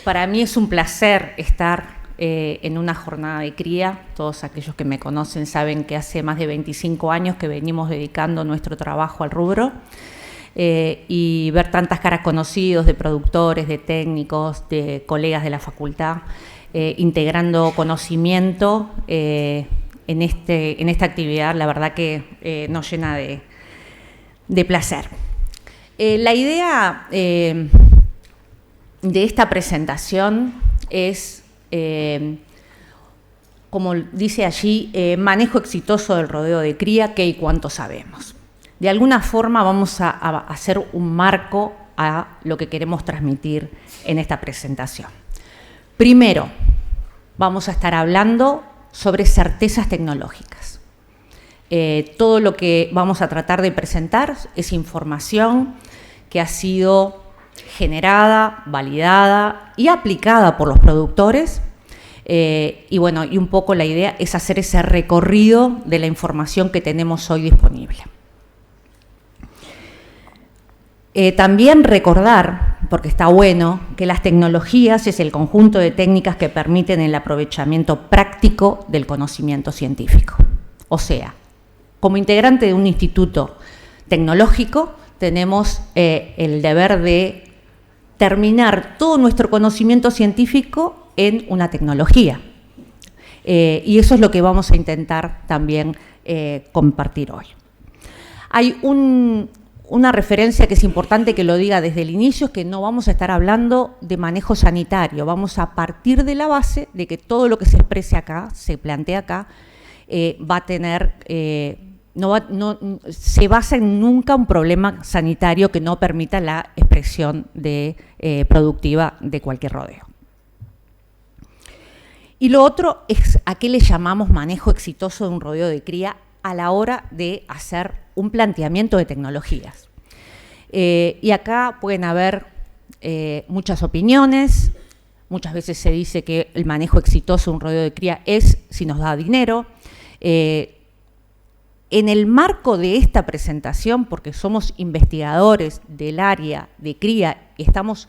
Para mí es un placer estar en una jornada de cría. Todos aquellos que me conocen saben que hace más de 25 años que venimos dedicando nuestro trabajo al rubro. Y ver tantas caras conocidas de productores, de técnicos, de colegas de la facultad, integrando conocimiento en esta actividad, la verdad que nos llena de placer. La idea de esta presentación es, como dice allí, manejo exitoso del rodeo de cría, qué y cuánto sabemos. De alguna forma vamos a hacer un marco a lo que queremos transmitir en esta presentación. Primero, vamos a estar hablando sobre certezas tecnológicas. Todo lo que vamos a tratar de presentar es información que ha sido generada, validada y aplicada por los productores. Y bueno, y un poco la idea es hacer ese recorrido de la información que tenemos hoy disponible. También recordar, porque está bueno, que las tecnologías es el conjunto de técnicas que permiten el aprovechamiento práctico del conocimiento científico. O sea, como integrante de un instituto tecnológico, tenemos el deber de terminar todo nuestro conocimiento científico en una tecnología. Y eso es lo que vamos a intentar también compartir hoy. Hay una referencia que es importante que lo diga desde el inicio, es que no vamos a estar hablando de manejo sanitario, vamos a partir de la base de que todo lo que se exprese acá, se plantea acá, va a tener, no se basa en nunca un problema sanitario que no permita la expresión productiva de cualquier rodeo. Y lo otro es a qué le llamamos manejo exitoso de un rodeo de cría a la hora de hacer un planteamiento de tecnologías. Y acá pueden haber muchas opiniones. Muchas veces se dice que el manejo exitoso de un rodeo de cría es si nos da dinero. En el marco de esta presentación, porque somos investigadores del área de cría, estamos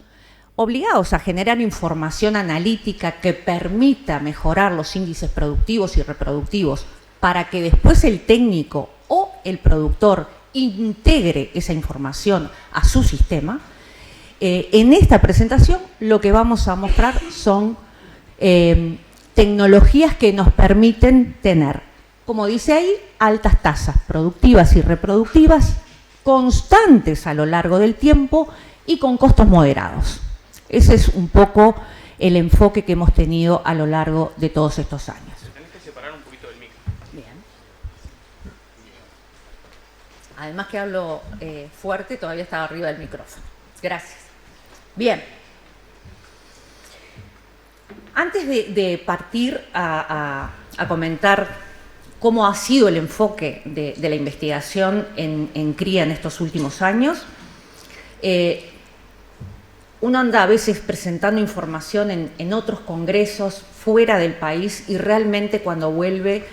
obligados a generar información analítica que permita mejorar los índices productivos y reproductivos para que después el técnico o el productor integre esa información a su sistema. En esta presentación lo que vamos a mostrar son tecnologías que nos permiten tener, como dice ahí, altas tasas productivas y reproductivas constantes a lo largo del tiempo y con costos moderados. Ese es un poco el enfoque que hemos tenido a lo largo de todos estos años. Tenés que separar un poquito del micro. Bien. Además que hablo fuerte, todavía estaba arriba del micrófono. Gracias. Bien. Antes de partir a comentar cómo ha sido el enfoque de la investigación en cría en estos últimos años, uno anda a veces presentando información en otros congresos fuera del país y realmente cuando vuelve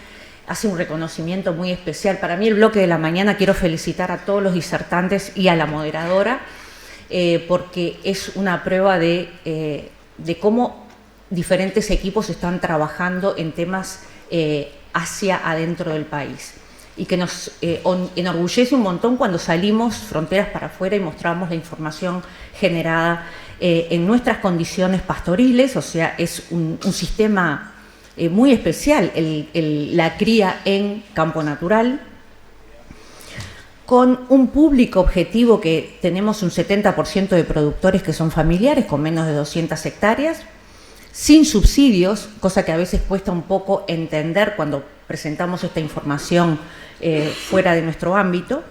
hace un reconocimiento muy especial. Para mí el bloque de la mañana quiero felicitar a todos los disertantes y a la moderadora porque es una prueba de cómo diferentes equipos están trabajando en temas hacia adentro del país y que nos enorgullece un montón cuando salimos fronteras para afuera y mostramos la información generada en nuestras condiciones pastoriles. O sea, es un sistema muy especial la cría en campo natural, con un público objetivo que tenemos un 70% de productores que son familiares con menos de 200 hectáreas, sin subsidios, cosa que a veces cuesta un poco entender cuando presentamos esta información fuera de nuestro ámbito,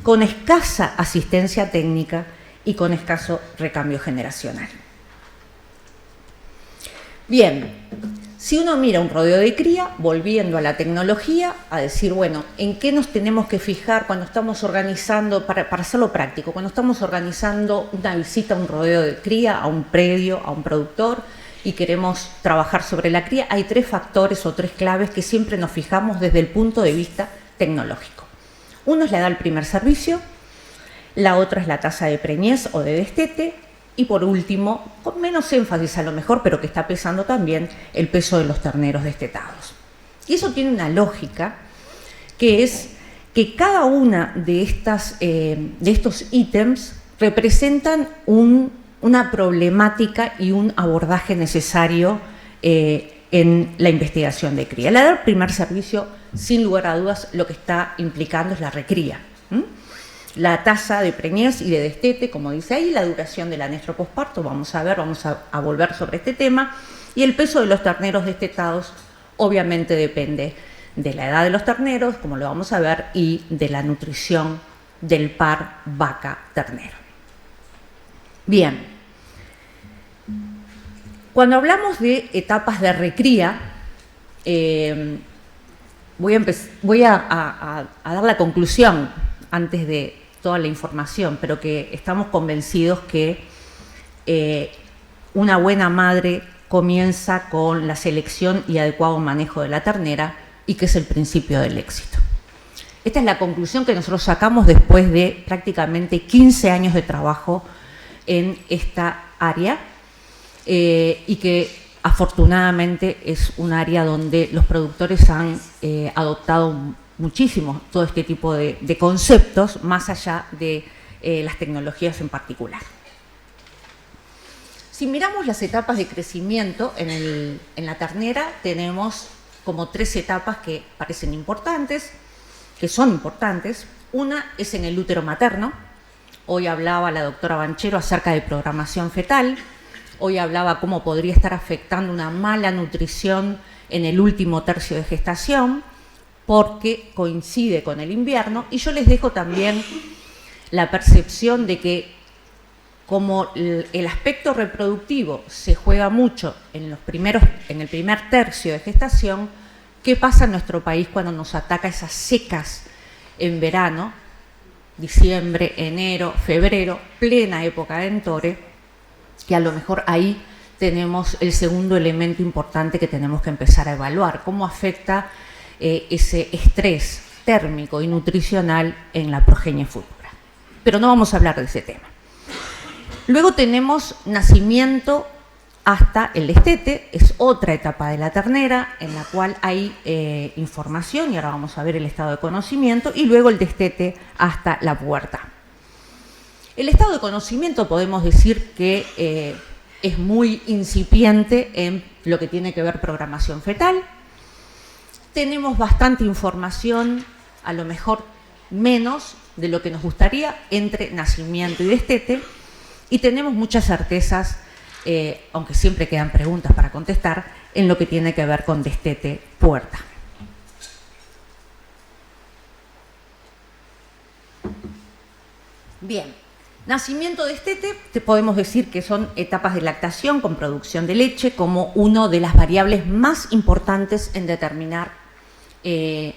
con escasa asistencia técnica y con escaso recambio generacional. Bien, si uno mira un rodeo de cría, volviendo a la tecnología, a decir, bueno, ¿en qué nos tenemos que fijar cuando estamos organizando, para hacerlo práctico, cuando estamos organizando una visita a un rodeo de cría, a un predio, a un productor, y queremos trabajar sobre la cría? Hay tres factores o tres claves que siempre nos fijamos desde el punto de vista tecnológico. Uno es la edad del primer servicio, la otra es la tasa de preñez o de destete Y por último, con menos énfasis a lo mejor, pero que está pesando también, el peso de los terneros destetados. Y eso tiene una lógica, que es que cada una de estos ítems representan una problemática y un abordaje necesario en la investigación de cría. La del primer servicio, sin lugar a dudas, lo que está implicando es la recría. La tasa de preñez y de destete, como dice ahí, la duración del anestro posparto, vamos a volver sobre este tema, y el peso de los terneros destetados obviamente depende de la edad de los terneros, como lo vamos a ver, y de la nutrición del par vaca-ternero. Bien, cuando hablamos de etapas de recría, voy a dar la conclusión antes de toda la información, pero que estamos convencidos que una buena madre comienza con la selección y adecuado manejo de la ternera y que es el principio del éxito. Esta es la conclusión que nosotros sacamos después de prácticamente 15 años de trabajo en esta área y que afortunadamente es un área donde los productores han adoptado muchísimo todo este tipo de conceptos, más allá de las tecnologías en particular. Si miramos las etapas de crecimiento en la ternera, tenemos como 3 etapas que parecen importantes, que son importantes. Una es en el útero materno. Hoy hablaba la doctora Banchero acerca de programación fetal. Hoy hablaba cómo podría estar afectando una mala nutrición en el último tercio de gestación, porque coincide con el invierno. Y yo les dejo también la percepción de que como el aspecto reproductivo se juega mucho en el primer tercio de gestación, ¿qué pasa en nuestro país cuando nos ataca esas secas en verano, diciembre, enero, febrero, plena época de entore? Que a lo mejor ahí tenemos el segundo elemento importante que tenemos que empezar a evaluar, cómo afecta ese estrés térmico y nutricional en la progenie futura. Pero no vamos a hablar de ese tema. Luego tenemos nacimiento hasta el destete, es otra etapa de la ternera en la cual hay información, y ahora vamos a ver el estado de conocimiento, y luego el destete hasta la pubertad. El estado de conocimiento podemos decir que es muy incipiente en lo que tiene que ver programación fetal. Tenemos bastante información, a lo mejor menos de lo que nos gustaría, entre nacimiento y destete, y tenemos muchas certezas, aunque siempre quedan preguntas para contestar, en lo que tiene que ver con destete, pubertad. Bien, nacimiento, destete, te podemos decir que son etapas de lactación con producción de leche como una de las variables más importantes en determinar el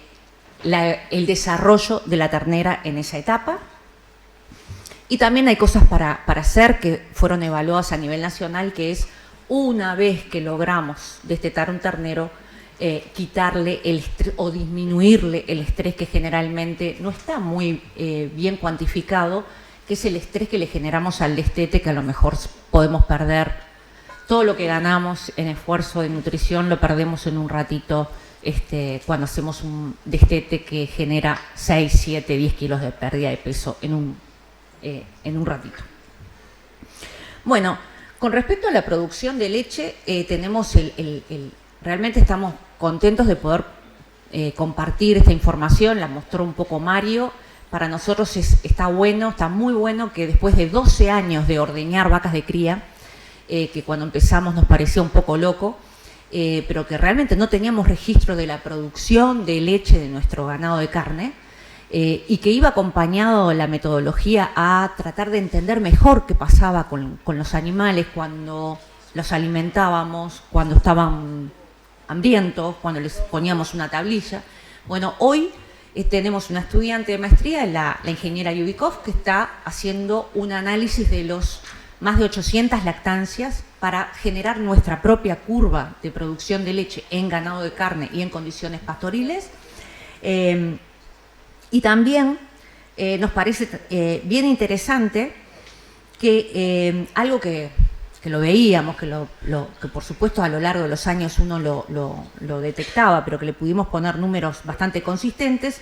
desarrollo de la ternera en esa etapa. Y también hay cosas para hacer que fueron evaluadas a nivel nacional, que es una vez que logramos destetar un ternero, quitarle el estrés o disminuirle el estrés que generalmente no está muy bien cuantificado, que es el estrés que le generamos al destete, que a lo mejor podemos perder todo lo que ganamos en esfuerzo de nutrición, lo perdemos en un ratito cuando hacemos un destete que genera 6, 7, 10 kilos de pérdida de peso en un ratito. Bueno, con respecto a la producción de leche, tenemos realmente estamos contentos de poder compartir esta información, la mostró un poco Mario. Para nosotros está muy bueno que después de 12 años de ordeñar vacas de cría, que cuando empezamos nos parecía un poco loco, pero que realmente no teníamos registro de la producción de leche de nuestro ganado de carne, y que iba acompañado la metodología a tratar de entender mejor qué pasaba con los animales cuando los alimentábamos, cuando estaban hambrientos, cuando les poníamos una tablilla. Bueno, hoy tenemos una estudiante de maestría, la ingeniera Yudikov, que está haciendo un análisis de los más de 800 lactancias para generar nuestra propia curva de producción de leche en ganado de carne y en condiciones pastoriles. Y también nos parece bien interesante que algo que lo veíamos, que por supuesto a lo largo de los años uno lo detectaba, pero que le pudimos poner números bastante consistentes,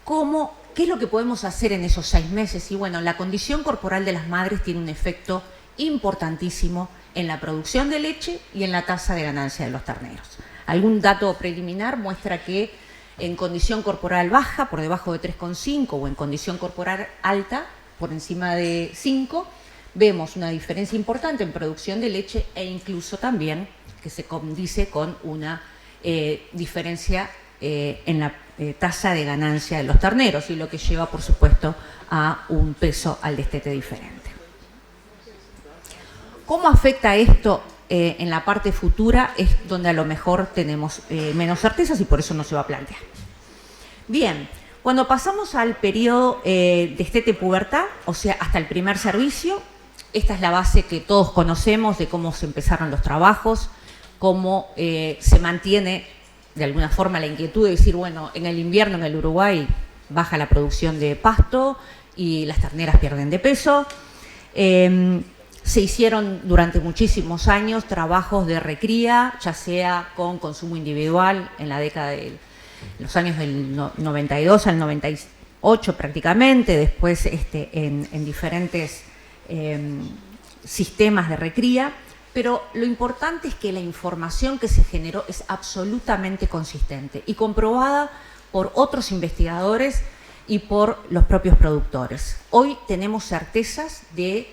como qué es lo que podemos hacer en esos 6 meses. Y bueno, la condición corporal de las madres tiene un efecto importantísimo en la producción de leche y en la tasa de ganancia de los terneros. Algún dato preliminar muestra que en condición corporal baja, por debajo de 3,5, o en condición corporal alta, por encima de 5, vemos una diferencia importante en producción de leche e incluso también que se condice con una diferencia en la tasa de ganancia de los terneros, y lo que lleva, por supuesto, a un peso al destete diferente. ¿Cómo afecta esto en la parte futura? Es donde a lo mejor tenemos menos certezas y por eso no se va a plantear. Bien, cuando pasamos al periodo destete-pubertad, o sea, hasta el primer servicio, esta es la base que todos conocemos de cómo se empezaron los trabajos, cómo se mantiene de alguna forma la inquietud de decir, bueno, en el invierno en el Uruguay baja la producción de pasto y las terneras pierden de peso. Se hicieron durante muchísimos años trabajos de recría, ya sea con consumo individual en la década de los años del 92 al 98 prácticamente, después en diferentes sistemas de recría, pero lo importante es que la información que se generó es absolutamente consistente y comprobada por otros investigadores y por los propios productores. Hoy tenemos certezas de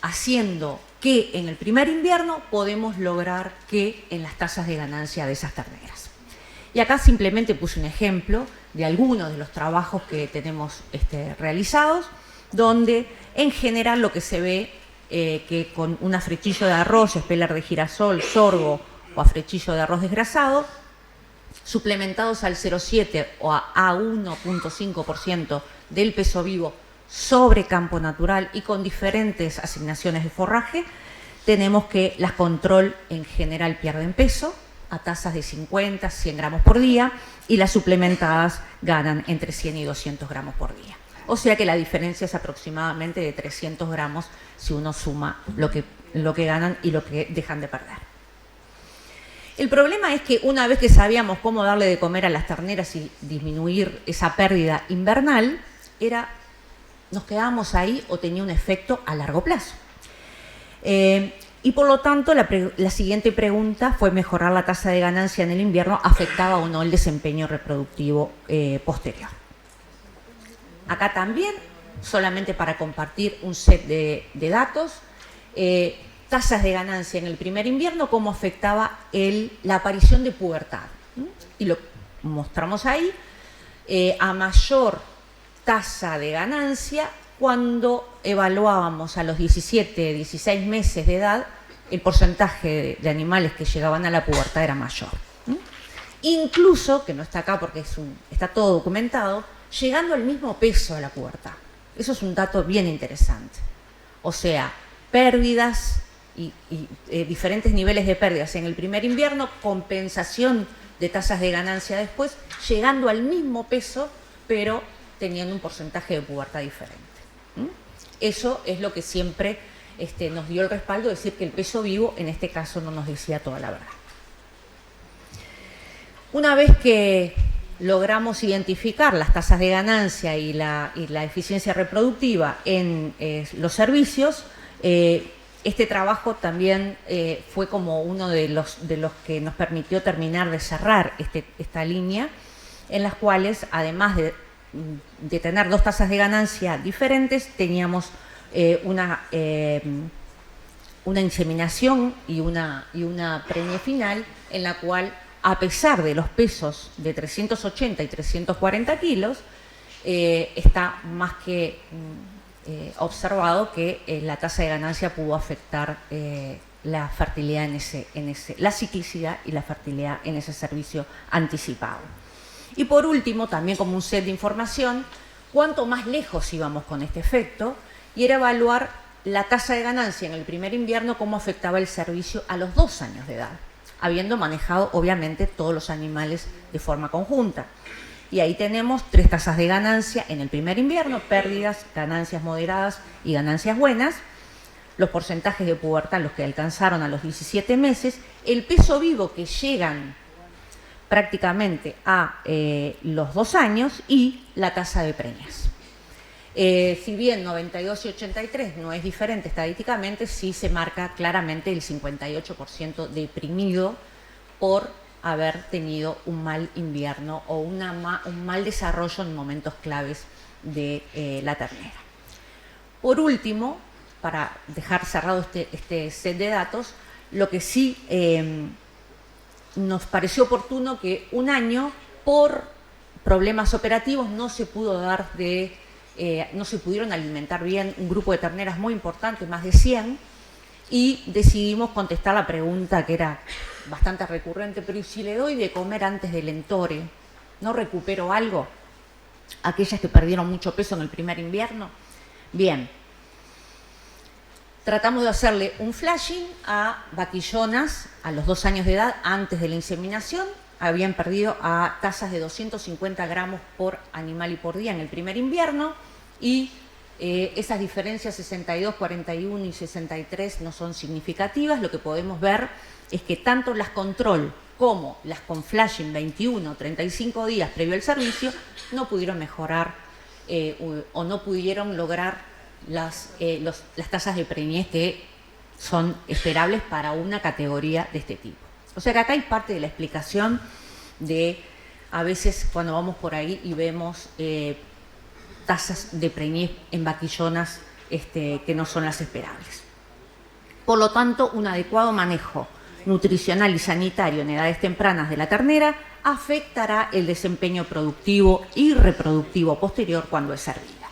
haciendo que en el primer invierno podemos lograr que en las tasas de ganancia de esas terneras. Y acá simplemente puse un ejemplo de algunos de los trabajos que tenemos realizados, donde en general lo que se ve que con un afrechillo de arroz, espelar de girasol, sorgo o afrechillo de arroz desgrasado, suplementados al 0,7 o a 1,5% del peso vivo sobre campo natural y con diferentes asignaciones de forraje, tenemos que las control en general pierden peso a tasas de 50, 100 gramos por día y las suplementadas ganan entre 100 y 200 gramos por día. O sea que la diferencia es aproximadamente de 300 gramos si uno suma lo que ganan y lo que dejan de perder. El problema es que una vez que sabíamos cómo darle de comer a las terneras y disminuir esa pérdida invernal, nos quedábamos ahí o tenía un efecto a largo plazo. Y por lo tanto, la siguiente pregunta fue: ¿mejorar la tasa de ganancia en el invierno afectaba o no el desempeño reproductivo posterior? Acá también, solamente para compartir un set de datos, tasas de ganancia en el primer invierno, cómo afectaba la aparición de pubertad. Y lo mostramos ahí, a mayor tasa de ganancia cuando evaluábamos a los 17, 16 meses de edad, el porcentaje de animales que llegaban a la pubertad era mayor. Incluso, que no está acá porque está todo documentado, llegando al mismo peso a la pubertad. Eso es un dato bien interesante. O sea, pérdidas y diferentes niveles de pérdidas en el primer invierno, compensación de tasas de ganancia después, llegando al mismo peso, pero teniendo un porcentaje de pubertad diferente. Eso es lo que siempre nos dio el respaldo, decir que el peso vivo en este caso no nos decía toda la verdad. Una vez que logramos identificar las tasas de ganancia y la eficiencia reproductiva en los servicios, este trabajo también fue como uno de los que nos permitió terminar de cerrar esta línea, en las cuales, además de tener dos tasas de ganancia diferentes, teníamos una inseminación y una preñez final, en la cual, a pesar de los pesos de 380 y 340 kilos, está más que observado que la tasa de ganancia pudo afectar la fertilidad la ciclicidad y la fertilidad en ese servicio anticipado. Y por último, también como un set de información, cuánto más lejos íbamos con este efecto, y era evaluar la tasa de ganancia en el primer invierno, cómo afectaba el servicio a los 2 años de edad, habiendo manejado obviamente todos los animales de forma conjunta. Y ahí tenemos 3 tasas de ganancia en el primer invierno: pérdidas, ganancias moderadas y ganancias buenas. los porcentajes de pubertad, los que alcanzaron a los 17 meses, el peso vivo que llegan prácticamente a los 2 años y la tasa de preñez. Si bien 92 y 83 no es diferente estadísticamente, sí se marca claramente el 58% deprimido por haber tenido un mal invierno o un mal desarrollo en momentos claves de la ternera. Por último, para dejar cerrado este set de datos, lo que sí nos pareció oportuno que un año, por problemas operativos, no se pudo dar no se pudieron alimentar bien un grupo de terneras muy importante, más de 100, y decidimos contestar la pregunta que era bastante recurrente, pero si le doy de comer antes del entore, ¿no recupero algo? Aquellas que perdieron mucho peso en el primer invierno. Bien, tratamos de hacerle un flashing a vaquillonas a los 2 años de edad antes de la inseminación. Habían perdido a tasas de 250 gramos por animal y por día en el primer invierno, y esas diferencias 62, 41 y 63 no son significativas. Lo que podemos ver es que tanto las control como las con flashing 21, 35 días previo al servicio no pudieron mejorar o no pudieron lograr las tasas de preñez que son esperables para una categoría de este tipo. O sea que acá hay parte de la explicación de, a veces cuando vamos por ahí y vemos tasas de preñez en vaquillonas que no son las esperables. Por lo tanto, un adecuado manejo nutricional y sanitario en edades tempranas de la ternera afectará el desempeño productivo y reproductivo posterior cuando es servida.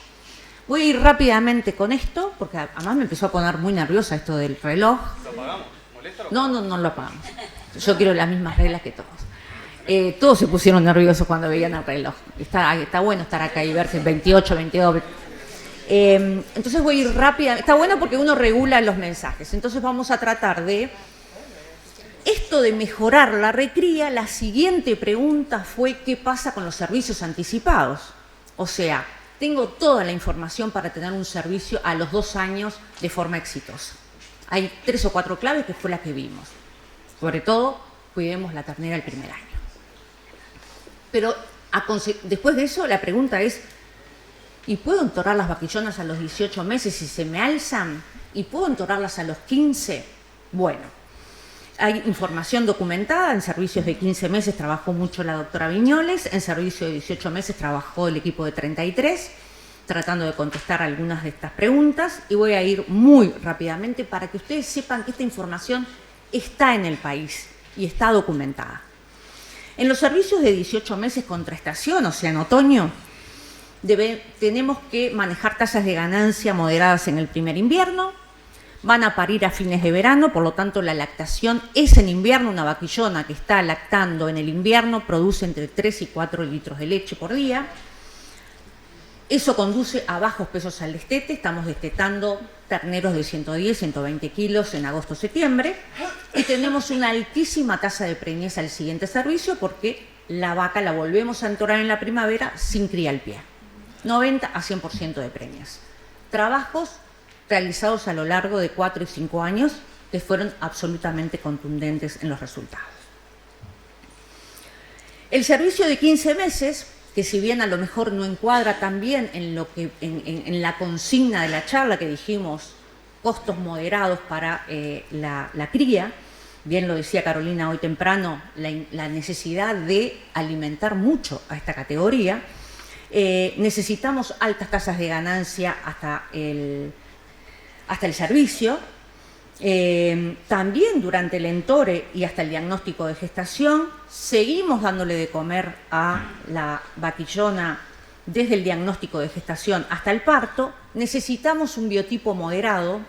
Voy a ir rápidamente con esto, porque además me empezó a poner muy nerviosa esto del reloj. ¿Lo apagamos? ¿Molesta? No lo apagamos. Yo quiero las mismas reglas que todos. Todos se pusieron nerviosos cuando veían el reloj. Está bueno estar acá y verse 28, 22. Entonces voy a ir rápida. Está bueno porque uno regula los mensajes. Entonces vamos a tratar de esto de mejorar la recría. La siguiente pregunta fue: ¿qué pasa con los servicios anticipados? O sea, tengo toda la información para tener un servicio a los 2 años de forma exitosa. Hay 3 o 4 claves que fue las que vimos. Sobre todo, cuidemos la ternera el primer año. Pero después de eso, la pregunta es: ¿y puedo entorar las vaquillonas a los 18 meses si se me alzan? ¿Y puedo entorarlas a los 15? Bueno, hay información documentada. En servicios de 15 meses trabajó mucho la doctora Viñoles, en servicio de 18 meses trabajó el equipo de 33, tratando de contestar algunas de estas preguntas, y voy a ir muy rápidamente para que ustedes sepan que esta información está en el país y está documentada. En los servicios de 18 meses contra estación, o sea, en otoño, tenemos que manejar tasas de ganancia moderadas en el primer invierno. Van a parir a fines de verano, por lo tanto la lactación es en invierno. Una vaquillona que está lactando en el invierno produce entre 3 y 4 litros de leche por día. Eso conduce a bajos pesos al destete. Estamos destetando terneros de 110, 120 kilos en agosto-septiembre, y tenemos una altísima tasa de preñez al siguiente servicio porque la vaca la volvemos a entorar en la primavera sin cría al pie. 90 a 100% de preñez. Trabajos realizados a lo largo de 4 y 5 años que fueron absolutamente contundentes en los resultados. El servicio de 15 meses, que si bien a lo mejor no encuadra también en la consigna de la charla que dijimos, costos moderados para la cría, bien lo decía Carolina hoy temprano, la necesidad de alimentar mucho a esta categoría, necesitamos altas tasas de ganancia hasta el servicio. También durante el entore y hasta el diagnóstico de gestación, seguimos dándole de comer a la vaquillona desde el diagnóstico de gestación hasta el parto. Necesitamos un biotipo moderado.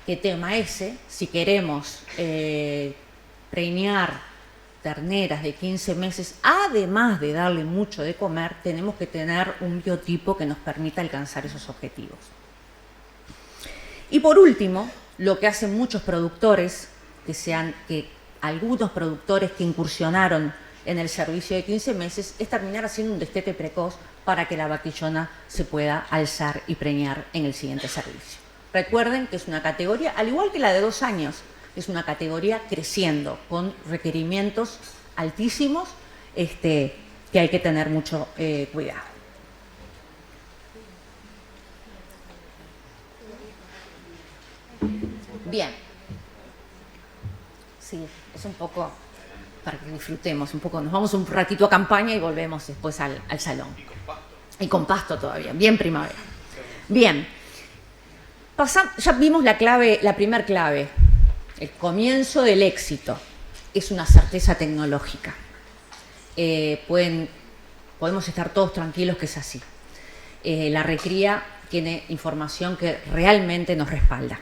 ¿Qué tema ese? Si queremos preñar terneras de 15 meses, además de darle mucho de comer, tenemos que tener un biotipo que nos permita alcanzar esos objetivos. Y por último, lo que hacen muchos productores, que algunos productores que incursionaron en el servicio de 15 meses, es terminar haciendo un destete precoz para que la vaquillona se pueda alzar y preñar en el siguiente servicio. Recuerden que es una categoría, al igual que la de 2 años, es una categoría creciendo, con requerimientos altísimos que hay que tener mucho cuidado. Bien. Sí, es un poco para que disfrutemos un poco. Nos vamos un ratito a campaña y volvemos después al salón. Y con pasto todavía, bien primavera. Bien. Ya vimos la clave, la primer clave. El comienzo del éxito es una certeza tecnológica. Podemos estar todos tranquilos que es así. La recría tiene información que realmente nos respalda.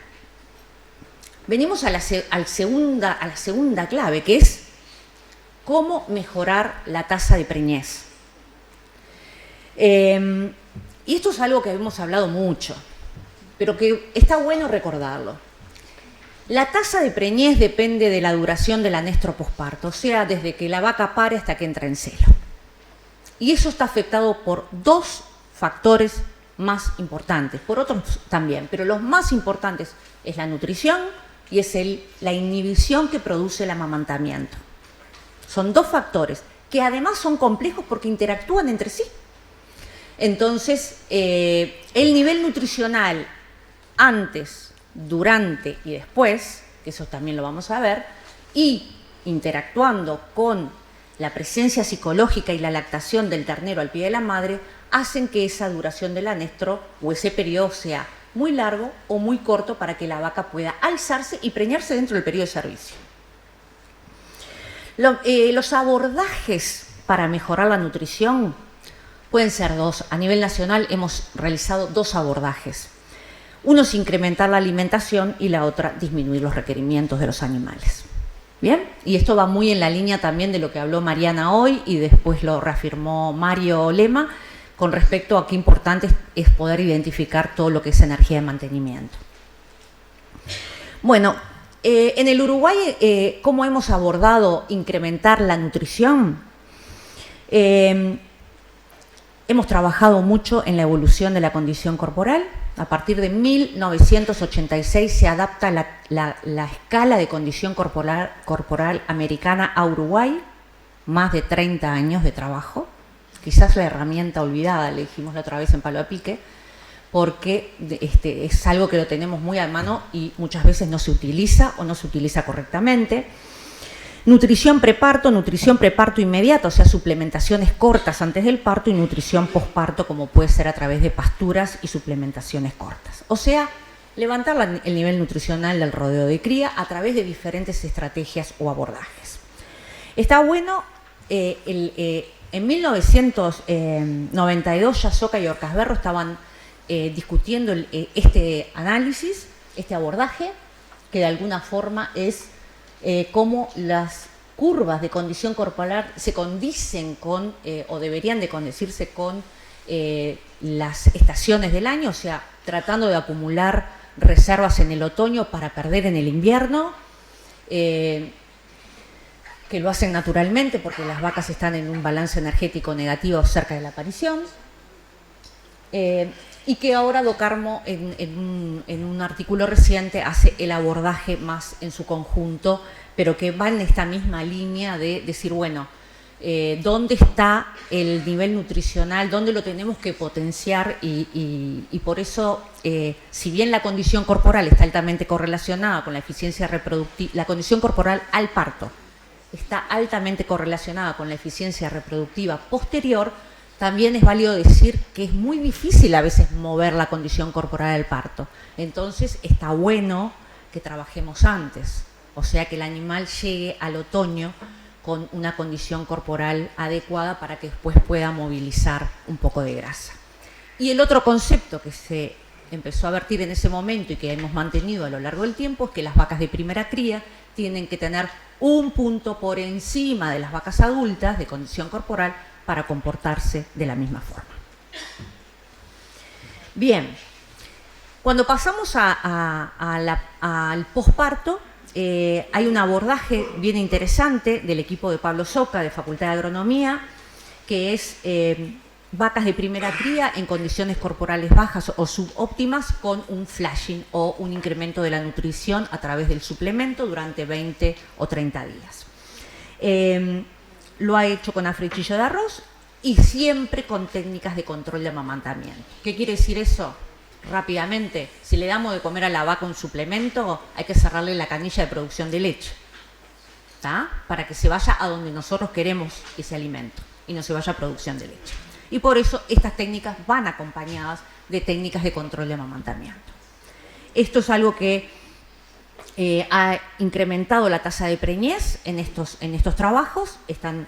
Venimos a la segunda clave, que es cómo mejorar la tasa de preñez. Y esto es algo que hemos hablado mucho, pero que está bueno recordarlo. La tasa de preñez depende de la duración del anestro posparto, o sea, desde que la vaca pare hasta que entra en celo. Y eso está afectado por 2 factores más importantes, por otros también, pero los más importantes es la nutrición y es la inhibición que produce el amamantamiento. Son 2 factores que además son complejos porque interactúan entre sí. Entonces, el nivel nutricional antes, durante y después, que eso también lo vamos a ver, y interactuando con la presencia psicológica y la lactación del ternero al pie de la madre, hacen que esa duración del anestro o ese periodo sea muy largo o muy corto para que la vaca pueda alzarse y preñarse dentro del periodo de servicio. Los abordajes para mejorar la nutrición pueden ser 2. A nivel nacional hemos realizado 2 abordajes. Uno es incrementar la alimentación y la otra disminuir los requerimientos de los animales. ¿Bien? Y esto va muy en la línea también de lo que habló Mariana hoy y después lo reafirmó Mario Lema con respecto a qué importante es poder identificar todo lo que es energía de mantenimiento. Bueno, en el Uruguay, ¿cómo hemos abordado incrementar la nutrición? Hemos trabajado mucho en la evolución de la condición corporal. A partir de 1986 se adapta la escala de condición corporal americana a Uruguay, más de 30 años de trabajo. Quizás la herramienta olvidada, le dijimos la otra vez en Palo a Pique, porque es algo que lo tenemos muy a mano y muchas veces no se utiliza o no se utiliza correctamente. Nutrición preparto inmediata, o sea, suplementaciones cortas antes del parto y nutrición posparto, como puede ser a través de pasturas y suplementaciones cortas. O sea, levantar el nivel nutricional del rodeo de cría a través de diferentes estrategias o abordajes. Está bueno, en 1992 ya Soca y Orcasberro estaban discutiendo este análisis, este abordaje, que de alguna forma es cómo las curvas de condición corporal se condicen con, o deberían de condecirse con las estaciones del año, o sea, tratando de acumular reservas en el otoño para perder en el invierno, que lo hacen naturalmente porque las vacas están en un balance energético negativo cerca de la aparición. Y que ahora Docarmo en un artículo reciente hace el abordaje más en su conjunto, pero que va en esta misma línea de decir, bueno, ¿dónde está el nivel nutricional? ¿Dónde lo tenemos que potenciar? Y por eso, si bien la condición corporal está altamente correlacionada con la eficiencia reproductiva, la condición corporal al parto está altamente correlacionada con la eficiencia reproductiva posterior, también es válido decir que es muy difícil a veces mover la condición corporal al parto. Entonces está bueno que trabajemos antes, o sea que el animal llegue al otoño con una condición corporal adecuada para que después pueda movilizar un poco de grasa. Y el otro concepto que se empezó a vertir en ese momento y que hemos mantenido a lo largo del tiempo es que las vacas de primera cría tienen que tener un punto por encima de las vacas adultas de condición corporal para comportarse de la misma forma. Bien, cuando pasamos al posparto, hay un abordaje bien interesante del equipo de Pablo Soca, de Facultad de Agronomía, que es vacas de primera cría en condiciones corporales bajas o subóptimas con un flashing o un incremento de la nutrición a través del suplemento durante 20 o 30 días. Lo ha hecho con afrechillo de arroz y siempre con técnicas de control de amamantamiento. ¿Qué quiere decir eso? Rápidamente, si le damos de comer a la vaca un suplemento, hay que cerrarle la canilla de producción de leche, ¿tá? Para que se vaya a donde nosotros queremos ese alimento y no se vaya a producción de leche. Y por eso estas técnicas van acompañadas de técnicas de control de amamantamiento. Esto es algo que ha incrementado la tasa de preñez en estos trabajos, están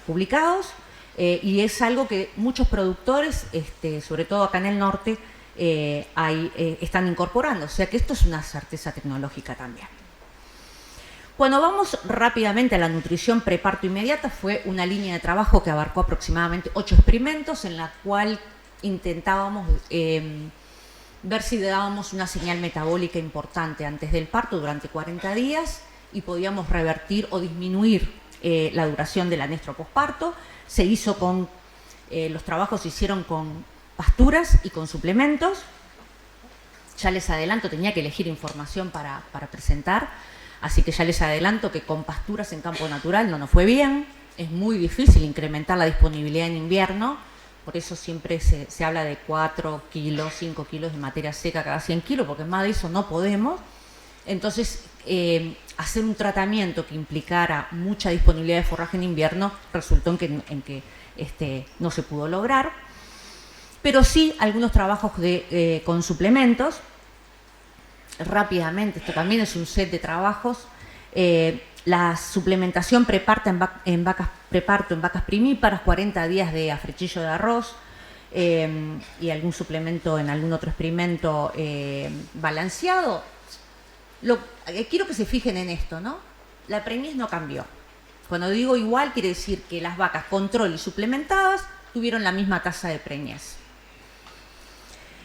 publicados, y es algo que muchos productores, sobre todo acá en el norte, están incorporando. O sea que esto es una certeza tecnológica también. Cuando vamos rápidamente a la nutrición preparto inmediata, fue una línea de trabajo que abarcó aproximadamente 8 experimentos en la cual intentábamos ver si dábamos una señal metabólica importante antes del parto durante 40 días y podíamos revertir o disminuir la duración del anestro posparto. Se hizo los trabajos se hicieron con pasturas y con suplementos. Ya les adelanto, tenía que elegir información para presentar, así que ya les adelanto que con pasturas en campo natural no nos fue bien. Es muy difícil incrementar la disponibilidad en invierno. Por eso siempre se habla de 4 kilos, 5 kilos de materia seca cada 100 kilos, porque más de eso no podemos. Entonces, hacer un tratamiento que implicara mucha disponibilidad de forraje en invierno resultó en que no se pudo lograr. Pero sí algunos trabajos con suplementos. Rápidamente, esto también es un set de trabajos. La suplementación preparto en vacas primíparas, 40 días de afrechillo de arroz y algún suplemento en algún otro experimento balanceado. Quiero que se fijen en esto, ¿no? La preñez no cambió. Cuando digo igual, quiere decir que las vacas control y suplementadas tuvieron la misma tasa de preñez.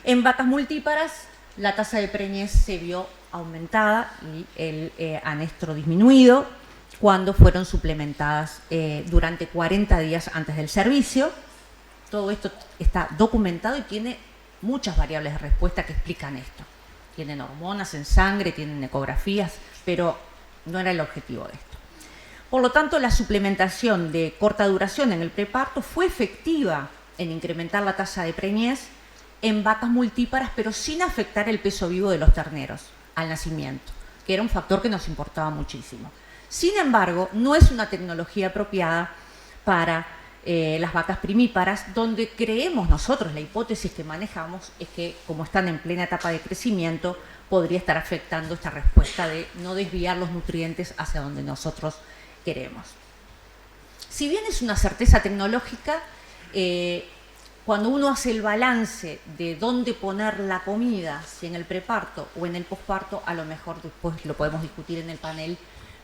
En vacas multíparas, la tasa de preñez se vio aumentada y el anestro disminuido cuando fueron suplementadas durante 40 días antes del servicio. Todo esto está documentado y tiene muchas variables de respuesta que explican esto. Tienen hormonas en sangre, tienen ecografías, pero no era el objetivo de esto. Por lo tanto, la suplementación de corta duración en el preparto fue efectiva en incrementar la tasa de preñez en vacas multíparas, pero sin afectar el peso vivo de los terneros al nacimiento, que era un factor que nos importaba muchísimo. Sin embargo, no es una tecnología apropiada para las vacas primíparas, donde creemos nosotros, la hipótesis que manejamos es que, como están en plena etapa de crecimiento, podría estar afectando esta respuesta de no desviar los nutrientes hacia donde nosotros queremos. Si bien es una certeza tecnológica, cuando uno hace el balance de dónde poner la comida, si en el preparto o en el posparto, a lo mejor después lo podemos discutir en el panel,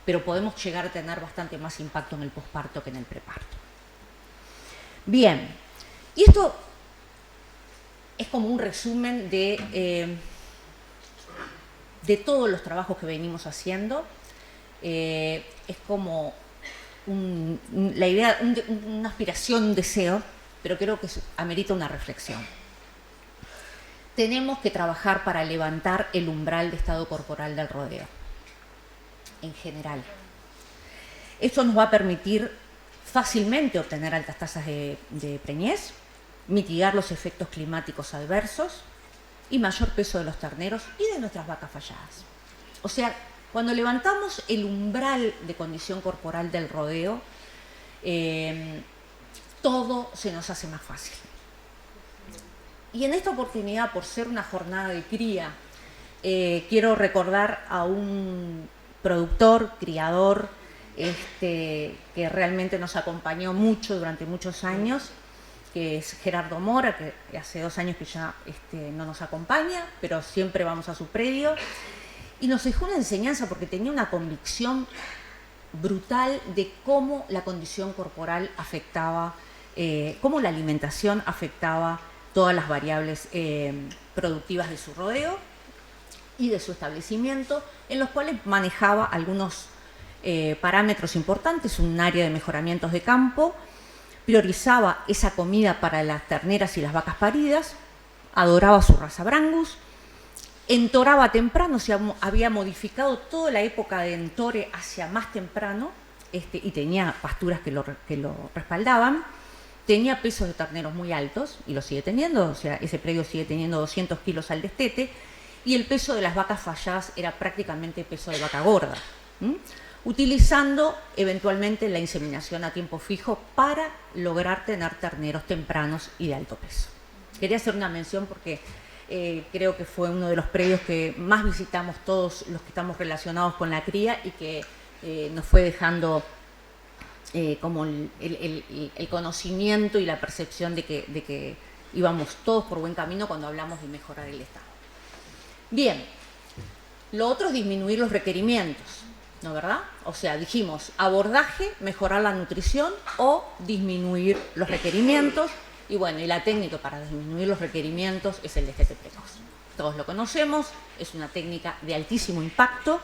pero podemos llegar a tener bastante más impacto en el posparto que en el preparto. Bien, y esto es como un resumen de todos los trabajos que venimos haciendo. Es como la idea, una aspiración, un deseo, pero creo que amerita una reflexión. Tenemos que trabajar para levantar el umbral de estado corporal del rodeo, en general. Esto nos va a permitir fácilmente obtener altas tasas de preñez, mitigar los efectos climáticos adversos y mayor peso de los terneros y de nuestras vacas falladas. O sea, cuando levantamos el umbral de condición corporal del rodeo, todo se nos hace más fácil. Y en esta oportunidad, por ser una jornada de cría, quiero recordar a un productor, criador, que realmente nos acompañó mucho durante muchos años, que es Gerardo Mora, que hace 2 años que ya no nos acompaña, pero siempre vamos a su predio. Y nos dejó una enseñanza porque tenía una convicción brutal de cómo la condición corporal afectaba, cómo la alimentación afectaba todas las variables productivas de su rodeo y de su establecimiento, en los cuales manejaba algunos parámetros importantes, un área de mejoramientos de campo. priorizaba esa comida para las terneras y las vacas paridas, adoraba su raza Brangus, entoraba temprano, se había modificado toda la época de entore hacia más temprano, y tenía pasturas que lo respaldaban, tenía pesos de terneros muy altos, y lo sigue teniendo, o sea, ese predio sigue teniendo 200 kilos al destete, y el peso de las vacas falladas era prácticamente peso de vaca gorda, utilizando eventualmente la inseminación a tiempo fijo para lograr tener terneros tempranos y de alto peso. Quería hacer una mención porque creo que fue uno de los predios que más visitamos todos los que estamos relacionados con la cría y que nos fue dejando como el conocimiento y la percepción de que íbamos todos por buen camino cuando hablamos de mejorar el estado. Bien, lo otro es disminuir los requerimientos, ¿no verdad? O sea, dijimos abordaje, mejorar la nutrición o disminuir los requerimientos. Y bueno, y la técnica para disminuir los requerimientos es el destete precoz. Todos lo conocemos, es una técnica de altísimo impacto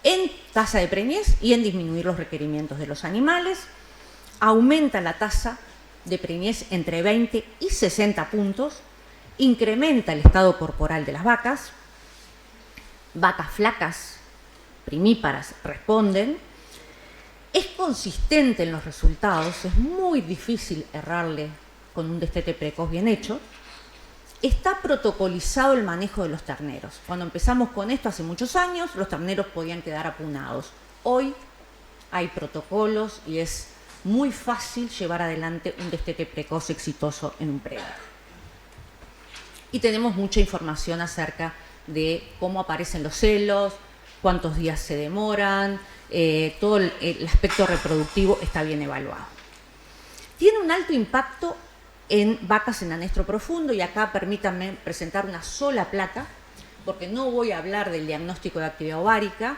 en tasa de preñez y en disminuir los requerimientos de los animales. Aumenta la tasa de preñez entre 20 y 60 puntos, incrementa el estado corporal de las vacas, vacas flacas, primíparas, responden, es consistente en los resultados, es muy difícil errarle con un destete precoz bien hecho. Está protocolizado el manejo de los terneros. Cuando empezamos con esto hace muchos años, los terneros podían quedar apunados. Hoy hay protocolos y es muy fácil llevar adelante un destete precoz exitoso en un predio. Y tenemos mucha información acerca de cómo aparecen los celos, cuántos días se demoran, todo el aspecto reproductivo está bien evaluado. Tiene un alto impacto en vacas en anestro profundo, y acá permítanme presentar una sola placa, porque no voy a hablar del diagnóstico de actividad ovárica,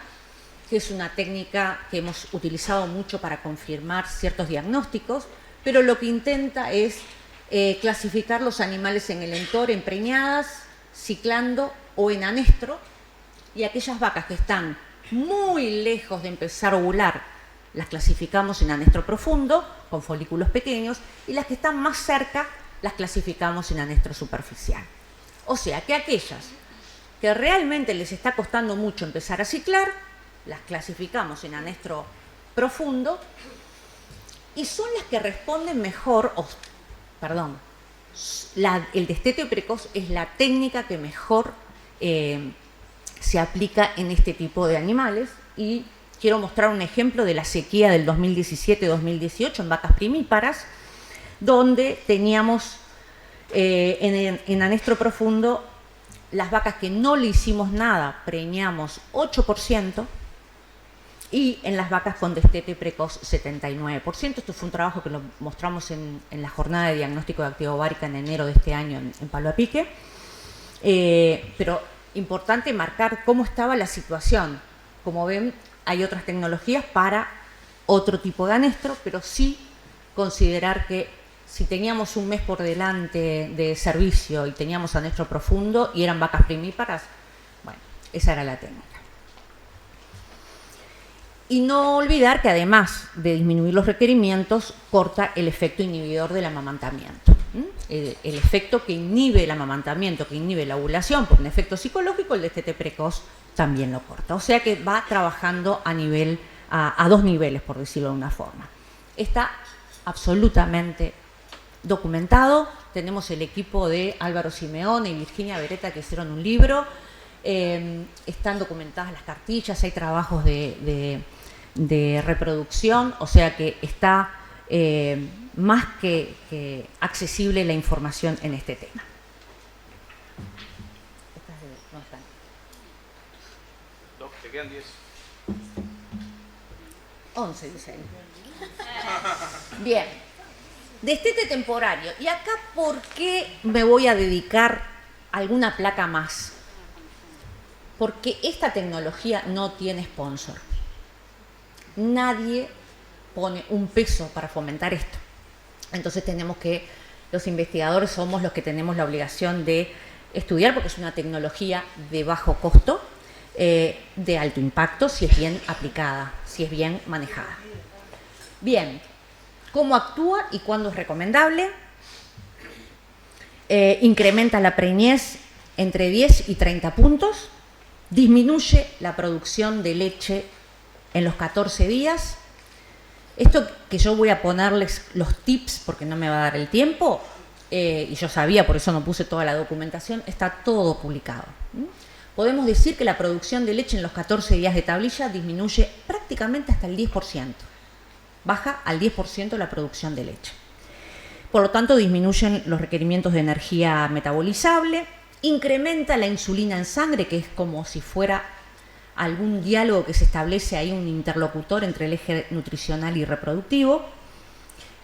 que es una técnica que hemos utilizado mucho para confirmar ciertos diagnósticos, pero lo que intenta es clasificar los animales en el entore, en preñadas, ciclando o en anestro, y aquellas vacas que están muy lejos de empezar a ovular las clasificamos en anestro profundo, con folículos pequeños, y las que están más cerca las clasificamos en anestro superficial. O sea que aquellas que realmente les está costando mucho empezar a ciclar, las clasificamos en anestro profundo, y son las que responden mejor, el destete precoz es la técnica que mejor se aplica en este tipo de animales, y quiero mostrar un ejemplo de la sequía del 2017-2018 en vacas primíparas, donde teníamos en anestro profundo las vacas que no le hicimos nada, preñamos 8%, y en las vacas con destete precoz 79%. Esto fue un trabajo que lo mostramos en la jornada de diagnóstico de actividad ovárica en enero de este año en Palo a Pique. Pero importante marcar cómo estaba la situación. Como ven, hay otras tecnologías para otro tipo de anestro, pero sí considerar que si teníamos un mes por delante de servicio y teníamos anestro profundo y eran vacas primíparas, bueno, esa era la técnica. Y no olvidar que además de disminuir los requerimientos, corta el efecto inhibidor del amamantamiento. El efecto que inhibe el amamantamiento, que inhibe la ovulación por un efecto psicológico, el destete precoz también lo corta. O sea que va trabajando a dos niveles, por decirlo de una forma. Está absolutamente documentado. Tenemos el equipo de Álvaro Simeone y Virginia Beretta que hicieron un libro. Están documentadas las cartillas, hay trabajos de reproducción, o sea que está más que accesible la información en este tema. ¿Dónde están? No, te quedan 10. 11, dice ahí. Bien. Destete temporario. Y acá, ¿por qué me voy a dedicar a alguna placa más? Porque esta tecnología no tiene sponsor. Nadie pone un peso para fomentar esto. Entonces los investigadores somos los que tenemos la obligación de estudiar, porque es una tecnología de bajo costo, de alto impacto, si es bien aplicada, si es bien manejada. Bien, ¿Cómo actúa y cuándo es recomendable? Incrementa la preñez entre 10 y 30 puntos, disminuye la producción de leche en los 14 días. Esto que yo voy a ponerles los tips porque no me va a dar el tiempo, y yo sabía, por eso no puse toda la documentación, está todo publicado. Podemos decir que la producción de leche en los 14 días de tablilla disminuye prácticamente hasta el 10%. Baja al 10% la producción de leche. Por lo tanto, disminuyen los requerimientos de energía metabolizable, incrementa la insulina en sangre, que es como si fuera algún diálogo que se establece ahí, un interlocutor entre el eje nutricional y reproductivo.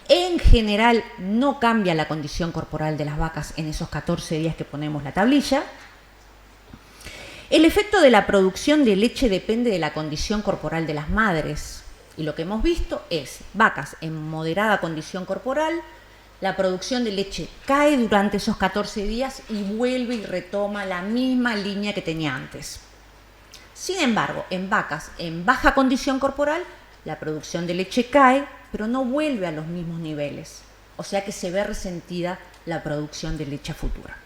En general, no cambia la condición corporal de las vacas en esos 14 días que ponemos la tablilla. El efecto de la producción de leche depende de la condición corporal de las madres. Y lo que hemos visto es vacas en moderada condición corporal, la producción de leche cae durante esos 14 días y vuelve y retoma la misma línea que tenía antes. Sin embargo, en vacas en baja condición corporal, la producción de leche cae, pero no vuelve a los mismos niveles. O sea que se ve resentida la producción de leche futura.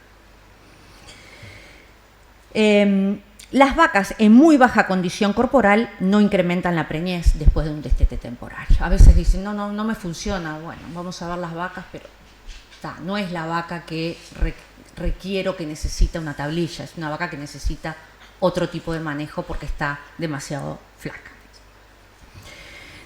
Las vacas en muy baja condición corporal no incrementan la preñez después de un destete temporal. A veces dicen, no me funciona. Bueno, vamos a ver las vacas, pero no es la vaca que requiero, que necesita una tablilla. Es una vaca que necesita otro tipo de manejo porque está demasiado flaca.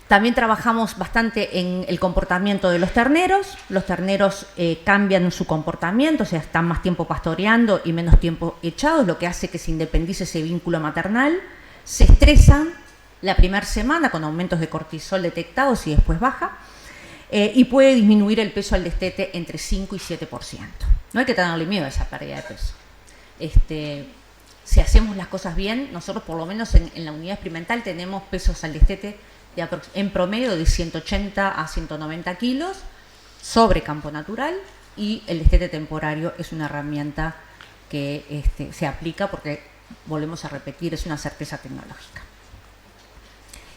También trabajamos bastante en el comportamiento de los terneros. Los terneros cambian su comportamiento, o sea, están más tiempo pastoreando y menos tiempo echados, lo que hace que se independice ese vínculo maternal. Se estresan la primera semana con aumentos de cortisol detectados y después baja. Y puede disminuir el peso al destete entre 5 y 7%. No hay que tenerle miedo a esa pérdida de peso. Si hacemos las cosas bien, nosotros por lo menos en la unidad experimental tenemos pesos al destete en promedio de 180 a 190 kilos sobre campo natural, y el destete temporario es una herramienta que se aplica porque, volvemos a repetir, es una certeza tecnológica.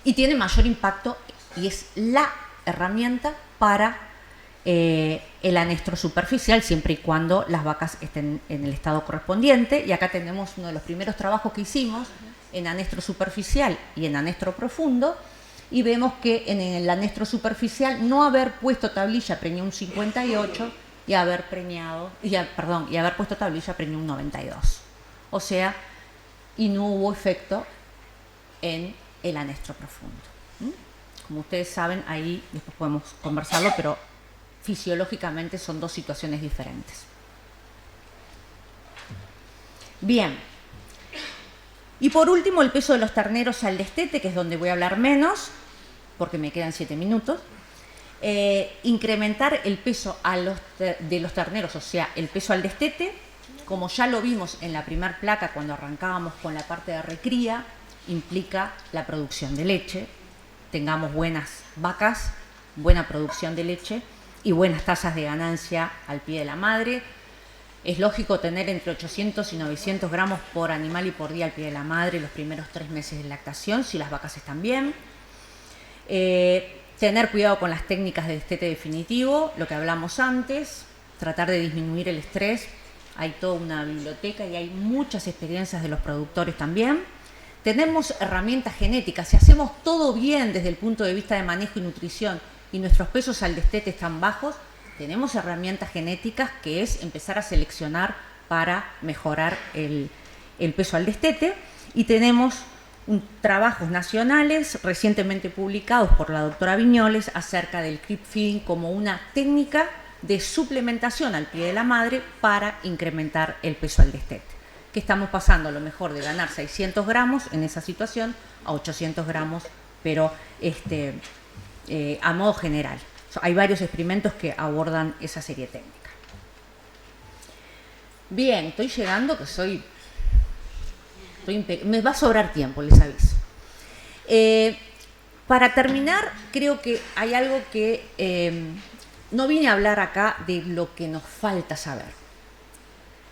Y tiene mayor impacto y es la herramienta para el anestro superficial, siempre y cuando las vacas estén en el estado correspondiente. Y acá tenemos uno de los primeros trabajos que hicimos en anestro superficial y en anestro profundo, y vemos que en el anestro superficial no haber puesto tablilla preñó un 58 y haber puesto tablilla preñó un 92. O sea, y no hubo efecto en el anestro profundo. Como ustedes saben, ahí después podemos conversarlo, pero fisiológicamente son dos situaciones diferentes. Bien. Y por último, el peso de los terneros al destete, que es donde voy a hablar menos, porque me quedan 7 minutos. Incrementar el peso de los terneros, o sea, el peso al destete, como ya lo vimos en la primera placa cuando arrancábamos con la parte de recría, implica la producción de leche. Tengamos buenas vacas, buena producción de leche y buenas tasas de ganancia al pie de la madre. Es lógico tener entre 800 y 900 gramos por animal y por día al pie de la madre los primeros 3 meses de lactación, si las vacas están bien. Tener cuidado con las técnicas de destete definitivo, lo que hablamos antes, tratar de disminuir el estrés. Hay toda una biblioteca y hay muchas experiencias de los productores también. Tenemos herramientas genéticas. Si hacemos todo bien desde el punto de vista de manejo y nutrición y nuestros pesos al destete están bajos, tenemos herramientas genéticas, que es empezar a seleccionar para mejorar el peso al destete. Y tenemos trabajos nacionales recientemente publicados por la doctora Viñoles acerca del creep feeding como una técnica de suplementación al pie de la madre para incrementar el peso al destete. Que estamos pasando a lo mejor de ganar 600 gramos en esa situación a 800 gramos, pero a modo general. Hay varios experimentos que abordan esa serie técnica. Bien, estoy llegando, que me va a sobrar tiempo, les aviso. Para terminar, creo que hay algo que no vine a hablar acá de lo que nos falta saber.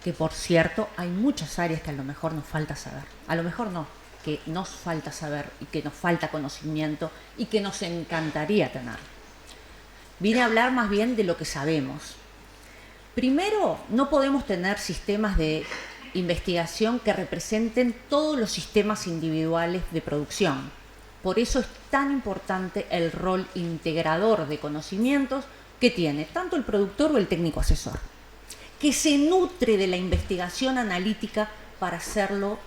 Que, por cierto, hay muchas áreas que a lo mejor nos falta saber. A lo mejor no, que nos falta saber y que nos falta conocimiento y que nos encantaría tener. viene a hablar más bien de lo que sabemos. Primero, no podemos tener sistemas de investigación que representen todos los sistemas individuales de producción. Por eso es tan importante el rol integrador de conocimientos que tiene tanto el productor o el técnico asesor, que se nutre de la investigación analítica para hacerlo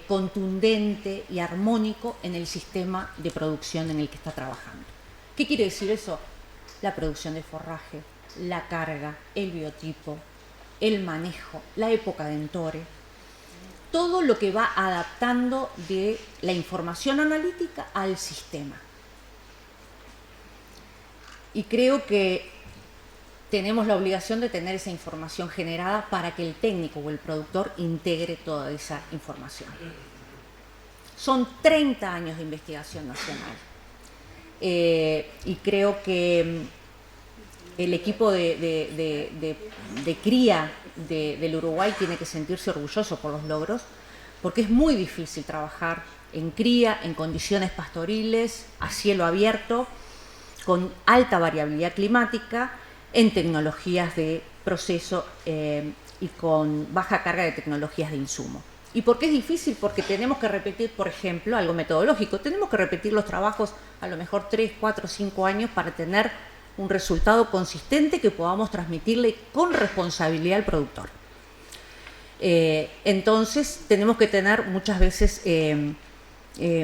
contundente y armónico en el sistema de producción en el que está trabajando. ¿Qué quiere decir eso? La producción de forraje, la carga, el biotipo, el manejo, la época de entore, todo lo que va adaptando de la información analítica al sistema. Y creo que tenemos la obligación de tener esa información generada para que el técnico o el productor integre toda esa información. Son 30 años de investigación nacional. Y creo que el equipo de cría del Uruguay tiene que sentirse orgulloso por los logros, porque es muy difícil trabajar en cría, en condiciones pastoriles, a cielo abierto, con alta variabilidad climática, en tecnologías de proceso y con baja carga de tecnologías de insumo. ¿Y por qué es difícil? Porque tenemos que repetir, por ejemplo, algo metodológico. Tenemos que repetir los trabajos a lo mejor 3, 4, 5 años para tener un resultado consistente que podamos transmitirle con responsabilidad al productor. Entonces, tenemos que tener muchas veces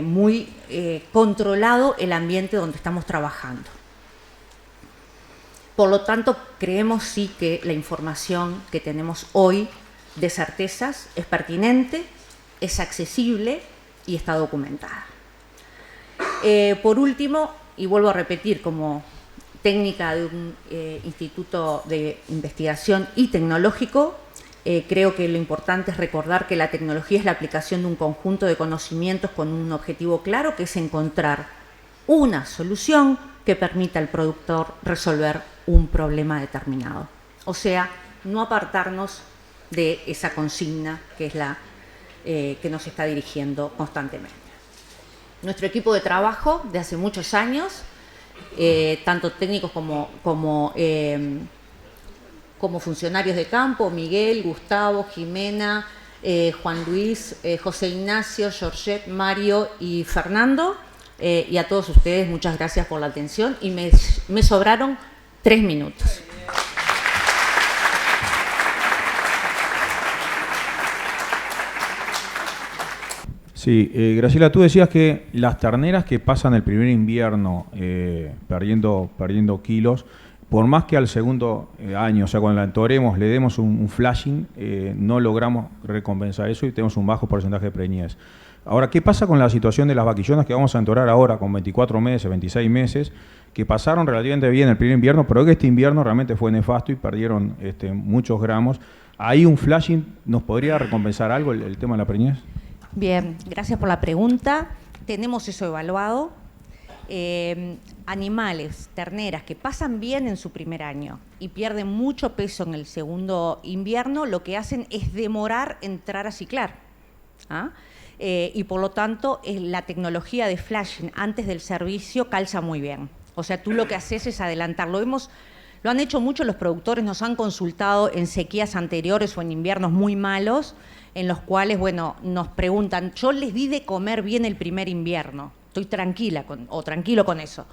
muy controlado el ambiente donde estamos trabajando. Por lo tanto, creemos sí que la información que tenemos hoy de certezas es pertinente, es accesible y está documentada. Por último, y vuelvo a repetir, como técnica de un instituto de investigación y tecnológico, creo que lo importante es recordar que la tecnología es la aplicación de un conjunto de conocimientos con un objetivo claro, que es encontrar una solución que permita al productor resolver un problema determinado. O sea, no apartarnos de esa consigna que es la que nos está dirigiendo constantemente. Nuestro equipo de trabajo de hace muchos años, tanto técnicos como funcionarios de campo, Miguel, Gustavo, Jimena, Juan Luis, José Ignacio, Georgette, Mario y Fernando, y a todos ustedes muchas gracias por la atención y me sobraron 3 minutos. Sí, Graciela, tú decías que las terneras que pasan el primer invierno perdiendo kilos, por más que al segundo año, o sea, cuando la entoremos, le demos un flashing, no logramos recompensar eso y tenemos un bajo porcentaje de preñez. Ahora, ¿qué pasa con la situación de las vaquillonas que vamos a entorar ahora con 24 meses, 26 meses, que pasaron relativamente bien el primer invierno, pero que este invierno realmente fue nefasto y perdieron muchos gramos? ¿Ahí un flashing nos podría recompensar algo el tema de la preñez? Bien, gracias por la pregunta. Tenemos eso evaluado. Animales, terneras que pasan bien en su primer año y pierden mucho peso en el segundo invierno, lo que hacen es demorar entrar a ciclar. Y por lo tanto, la tecnología de flashing antes del servicio calza muy bien. O sea, tú lo que haces es adelantarlo. Lo han hecho mucho los productores, nos han consultado en sequías anteriores o en inviernos muy malos, en los cuales, bueno, nos preguntan, yo les di de comer bien el primer invierno, estoy tranquilo con eso.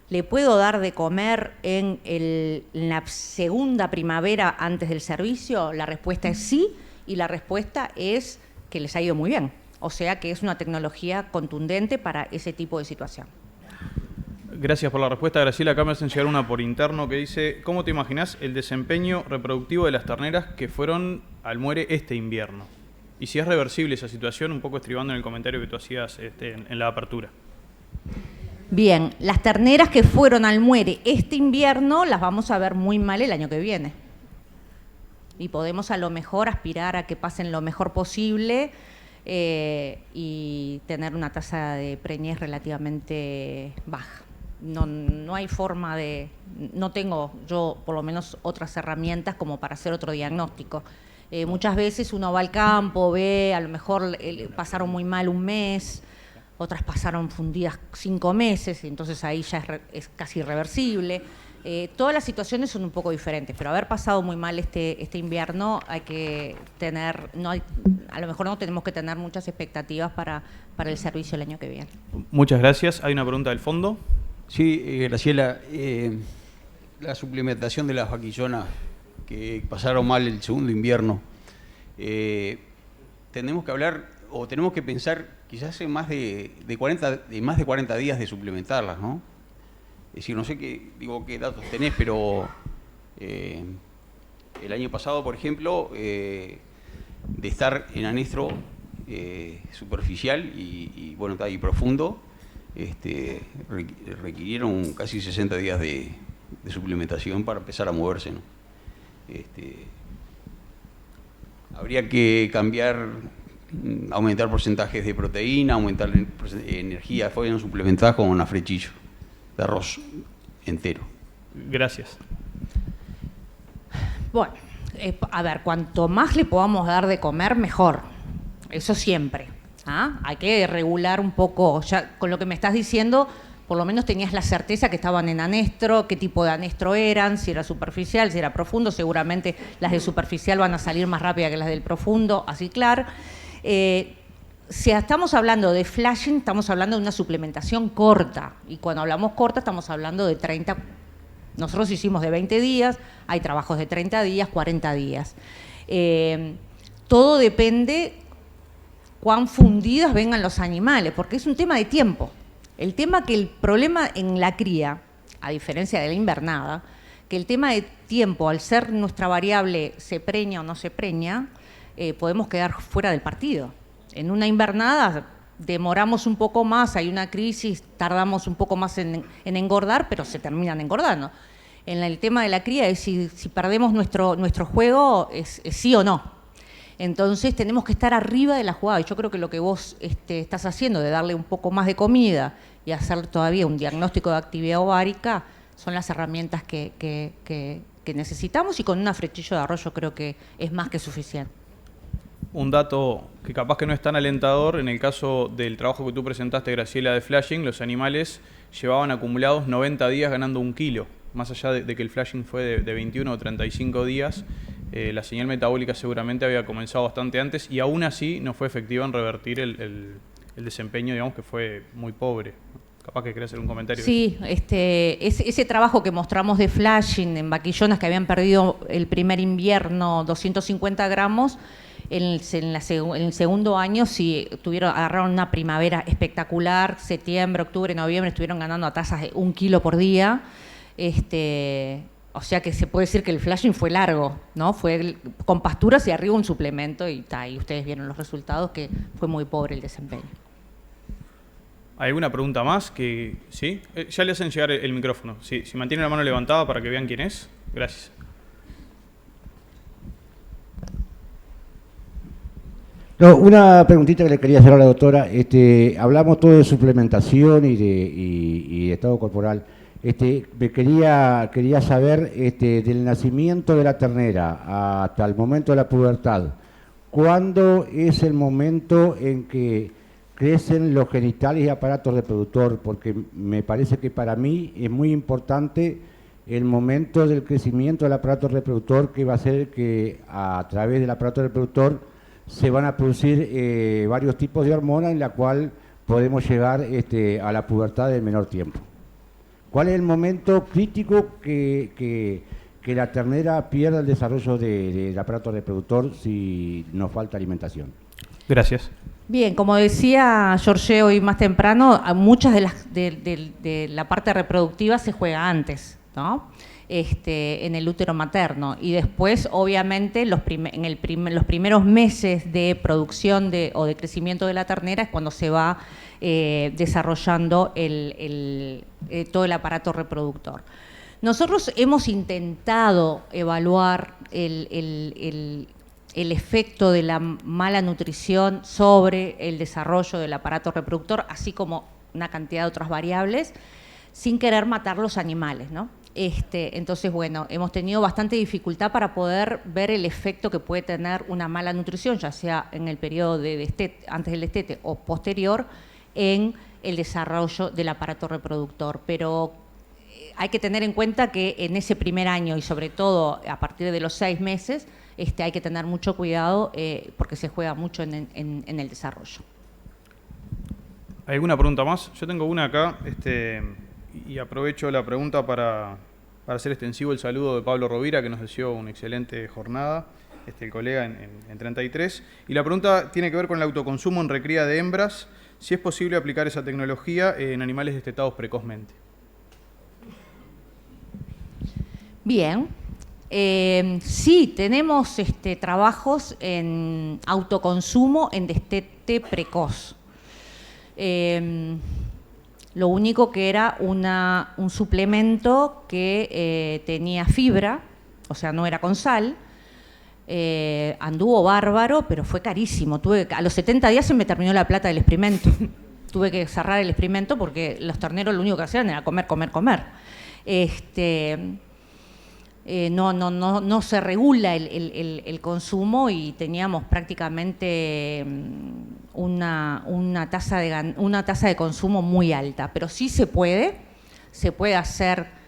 ¿Le puedo dar de comer en la segunda primavera antes del servicio? La respuesta es sí, y la respuesta es que les ha ido muy bien. O sea que es una tecnología contundente para ese tipo de situación. Gracias por la respuesta, Graciela. Acá me hacen llegar una por interno que dice: ¿cómo te imaginás el desempeño reproductivo de las terneras que fueron al muere este invierno? Y si es reversible esa situación, un poco estribando en el comentario que tú hacías en la apertura. Bien, las terneras que fueron al muere este invierno las vamos a ver muy mal el año que viene. Y podemos a lo mejor aspirar a que pasen lo mejor posible y tener una tasa de preñez relativamente baja. No hay forma de... No tengo yo, por lo menos, otras herramientas como para hacer otro diagnóstico. Muchas veces uno va al campo, ve, a lo mejor pasaron muy mal un mes, otras pasaron fundidas 5 meses, y entonces ahí ya es casi irreversible. Todas las situaciones son un poco diferentes, pero haber pasado muy mal este invierno hay que tener, a lo mejor no tenemos que tener muchas expectativas para el servicio el año que viene. Muchas gracias. Hay una pregunta del fondo. Sí, Graciela, la suplementación de las vaquillonas que pasaron mal el segundo invierno, tenemos que hablar o tenemos que pensar quizás en más de 40 días de suplementarlas, ¿no? Es decir, no sé qué datos tenés, pero el año pasado, por ejemplo, de estar en anestro superficial y profundo, requirieron casi 60 días de suplementación para empezar a moverse, ¿no? Habría que aumentar porcentajes de proteína, aumentar energía, fueron suplementadas con un afrechillo de arroz entero. Gracias. Bueno, a ver, cuanto más le podamos dar de comer, mejor. Eso siempre. Hay que regular un poco. Ya con lo que me estás diciendo, por lo menos tenías la certeza que estaban en anestro, qué tipo de anestro eran, si era superficial, si era profundo. Seguramente las de superficial van a salir más rápidas que las del profundo, así claro. Si estamos hablando de flashing, estamos hablando de una suplementación corta. Y cuando hablamos corta, estamos hablando de 30. Nosotros hicimos de 20 días, hay trabajos de 30 días, 40 días. Todo depende cuán fundidas vengan los animales, porque es un tema de tiempo. El problema en la cría, a diferencia de la invernada, que el tema de tiempo, al ser nuestra variable se preña o no se preña, podemos quedar fuera del partido. En una invernada demoramos un poco más, hay una crisis, tardamos un poco más en engordar, pero se terminan engordando. En el tema de la cría es si perdemos nuestro juego, es sí o no. Entonces tenemos que estar arriba de la jugada. Y yo creo que lo que vos estás haciendo, de darle un poco más de comida y hacer todavía un diagnóstico de actividad ovárica, son las herramientas que necesitamos, y con un afrechillo de arroz yo creo que es más que suficiente. Un dato que capaz que no es tan alentador, en el caso del trabajo que tú presentaste, Graciela, de flashing, los animales llevaban acumulados 90 días ganando 1 kilo. Más allá de que el flashing fue de 21 o 35 días, la señal metabólica seguramente había comenzado bastante antes y aún así no fue efectiva en revertir el desempeño, digamos, que fue muy pobre. Capaz que querés hacer un comentario. Sí, ese trabajo que mostramos de flashing en vaquillonas que habían perdido el primer invierno 250 gramos, en el segundo año sí agarraron una primavera espectacular, septiembre, octubre, noviembre, estuvieron ganando a tasas de 1 kilo por día. O sea que se puede decir que el flashing fue largo, ¿no? Fue con pasturas y arriba un suplemento y ustedes vieron los resultados, que fue muy pobre el desempeño. ¿Hay alguna pregunta más? ¿Sí? Ya le hacen llegar el micrófono. Sí, si mantiene la mano levantada para que vean quién es. Gracias. No, una preguntita que le quería hacer a la doctora. Hablamos todo de suplementación y de estado corporal. Quería saber del nacimiento de la ternera hasta el momento de la pubertad, ¿cuándo es el momento en que crecen los genitales y aparatos reproductor? Porque me parece que para mí es muy importante el momento del crecimiento del aparato reproductor, que va a ser que a través del aparato reproductor se van a producir varios tipos de hormonas en la cual podemos llegar a la pubertad en menor tiempo. ¿Cuál es el momento crítico que la ternera pierda el desarrollo del aparato reproductor si nos falta alimentación? Gracias. Bien, como decía George hoy más temprano, muchas de la parte reproductiva se juega antes, ¿no? En el útero materno, y después obviamente los primeros meses de producción o de crecimiento de la ternera es cuando se va desarrollando todo el aparato reproductor. Nosotros hemos intentado evaluar el efecto de la mala nutrición sobre el desarrollo del aparato reproductor, así como una cantidad de otras variables, sin querer matar los animales, ¿no? Entonces, bueno, hemos tenido bastante dificultad para poder ver el efecto que puede tener una mala nutrición, ya sea en el periodo antes del destete o posterior, en el desarrollo del aparato reproductor. Pero hay que tener en cuenta que en ese primer año y sobre todo a partir de los 6 meses hay que tener mucho cuidado porque se juega mucho en el desarrollo. ¿Hay alguna pregunta más? Yo tengo una acá y aprovecho la pregunta para hacer extensivo el saludo de Pablo Rovira, que nos deseó una excelente jornada, el colega en 33. Y la pregunta tiene que ver con el autoconsumo en recría de hembras, si es posible aplicar esa tecnología en animales destetados precozmente. Bien, sí, tenemos trabajos en autoconsumo en destete precoz. Lo único que era un suplemento que tenía fibra, o sea, no era con sal. Anduvo bárbaro, pero fue carísimo. A los 70 días se me terminó la plata del experimento. Tuve que cerrar el experimento porque los terneros lo único que hacían era comer, comer, comer. No se regula el consumo y teníamos prácticamente una tasa de consumo muy alta, pero sí se puede hacer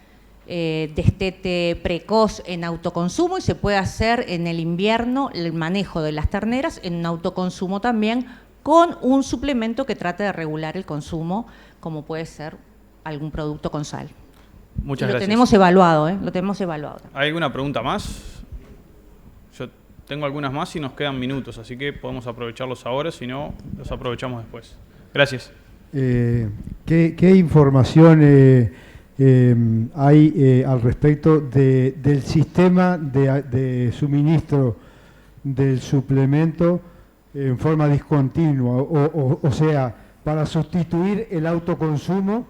destete precoz en autoconsumo y se puede hacer en el invierno el manejo de las terneras en autoconsumo también con un suplemento que trate de regular el consumo, como puede ser algún producto con sal. Muchas gracias. Lo tenemos evaluado, lo tenemos evaluado. ¿Hay alguna pregunta más? Yo tengo algunas más y nos quedan minutos, así que podemos aprovecharlos ahora, si no, los aprovechamos después. Gracias. ¿Qué información hay al respecto del sistema de suministro del suplemento en forma discontinua? O sea, para sustituir el autoconsumo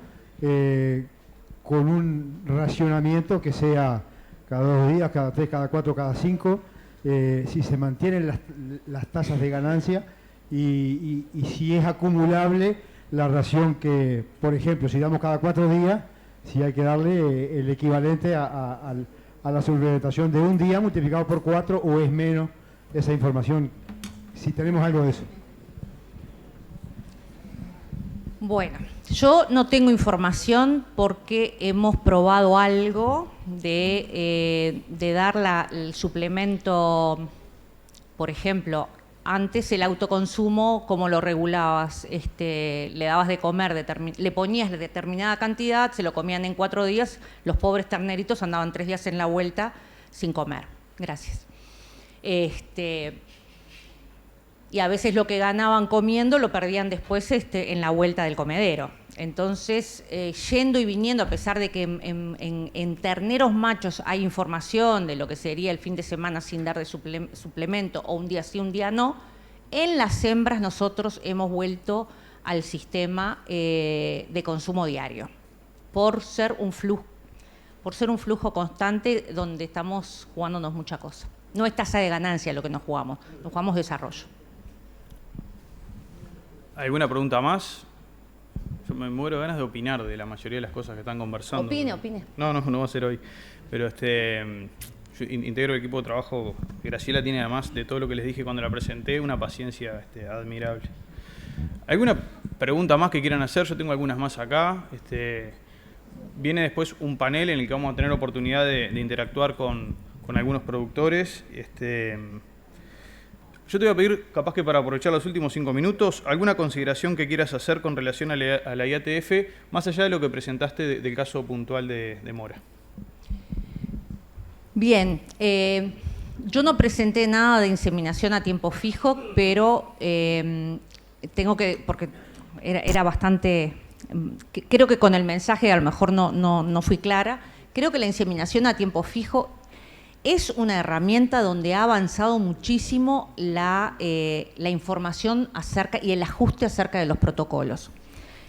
con un racionamiento que sea cada 2 días, cada 3, cada 4, cada 5, si se mantienen las tasas de ganancia y si es acumulable la ración que, por ejemplo, si damos cada 4 días, si hay que darle el equivalente a la suplementación de un día multiplicado por 4 o es menos esa información, si tenemos algo de eso. Bueno, yo no tengo información porque hemos probado algo de dar el suplemento, por ejemplo, antes el autoconsumo, ¿cómo lo regulabas? Le dabas de comer, le ponías determinada cantidad, se lo comían en 4 días, los pobres terneritos andaban 3 días en la vuelta sin comer. Gracias. Y a veces lo que ganaban comiendo lo perdían después en la vuelta del comedero. Entonces, yendo y viniendo, a pesar de que en terneros machos hay información de lo que sería el fin de semana sin dar de suplemento, o un día sí, un día no, en las hembras nosotros hemos vuelto al sistema de consumo diario, por ser un flujo constante donde estamos jugándonos mucha cosa. No es tasa de ganancia lo que nos jugamos desarrollo. ¿Alguna pregunta más? Yo me muero de ganas de opinar de la mayoría de las cosas que están conversando. Opine. No va a ser hoy. Pero yo integro el equipo de trabajo. Graciela tiene, además de todo lo que les dije cuando la presenté, una paciencia admirable. ¿Alguna pregunta más que quieran hacer? Yo tengo algunas más acá. Viene después un panel en el que vamos a tener oportunidad de interactuar con algunos productores. Yo te voy a pedir, capaz que para aprovechar los últimos 5 minutos, alguna consideración que quieras hacer con relación a la IATF, más allá de lo que presentaste del caso puntual de Mora. Bien, yo no presenté nada de inseminación a tiempo fijo, pero porque era bastante, creo que con el mensaje a lo mejor no fui clara. Creo que la inseminación a tiempo fijo es una herramienta donde ha avanzado muchísimo la información y el ajuste acerca de los protocolos.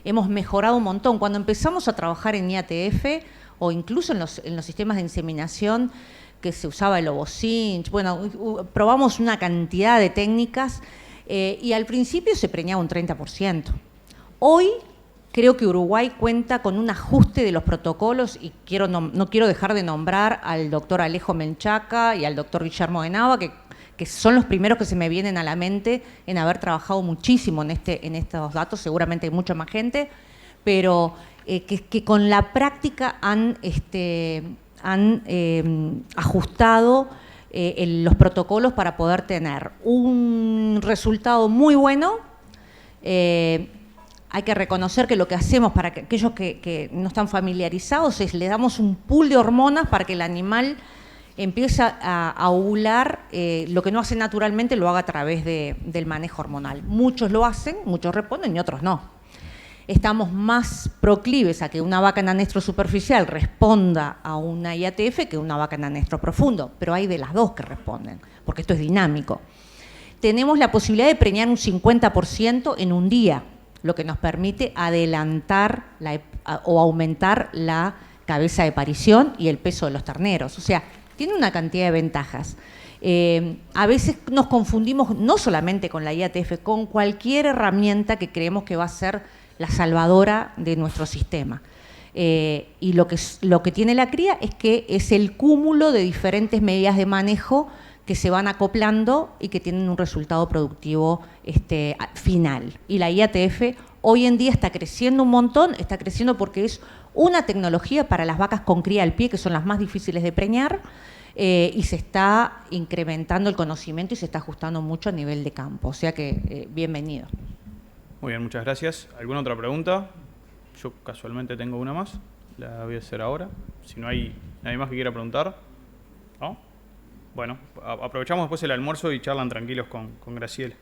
Hemos mejorado un montón. Cuando empezamos a trabajar en IATF o incluso en los sistemas de inseminación que se usaba el Ovocinch, probamos una cantidad de técnicas y al principio se preñaba un 30%. Hoy creo que Uruguay cuenta con un ajuste de los protocolos y no quiero dejar de nombrar al doctor Alejo Menchaca y al doctor Guillermo de Nava, que que son los primeros que se me vienen a la mente en haber trabajado muchísimo en estos datos, seguramente hay mucha más gente, pero que con la práctica han ajustado los protocolos para poder tener un resultado muy bueno. Hay que reconocer que lo que hacemos para que aquellos que no están familiarizados es le damos un pool de hormonas para que el animal empiece a ovular, lo que no hace naturalmente lo haga a través del manejo hormonal. Muchos lo hacen, muchos responden y otros no. Estamos más proclives a que una vaca en anestro superficial responda a una IATF que una vaca en anestro profundo, pero hay de las dos que responden, porque esto es dinámico. Tenemos la posibilidad de preñar un 50% en un día, lo que nos permite adelantar o aumentar la cabeza de parición y el peso de los terneros. O sea, tiene una cantidad de ventajas. A veces nos confundimos no solamente con la IATF, con cualquier herramienta que creemos que va a ser la salvadora de nuestro sistema. Y lo que tiene la cría es que es el cúmulo de diferentes medidas de manejo que se van acoplando y que tienen un resultado productivo final. Y la IATF hoy en día está creciendo un montón, está creciendo porque es una tecnología para las vacas con cría al pie, que son las más difíciles de preñar, y se está incrementando el conocimiento y se está ajustando mucho a nivel de campo. O sea que, bienvenido. Muy bien, muchas gracias. ¿Alguna otra pregunta? Yo casualmente tengo una más, la voy a hacer ahora. Si no hay nadie más que quiera preguntar, ¿no? Bueno, aprovechamos después el almuerzo y charlan tranquilos con Graciela.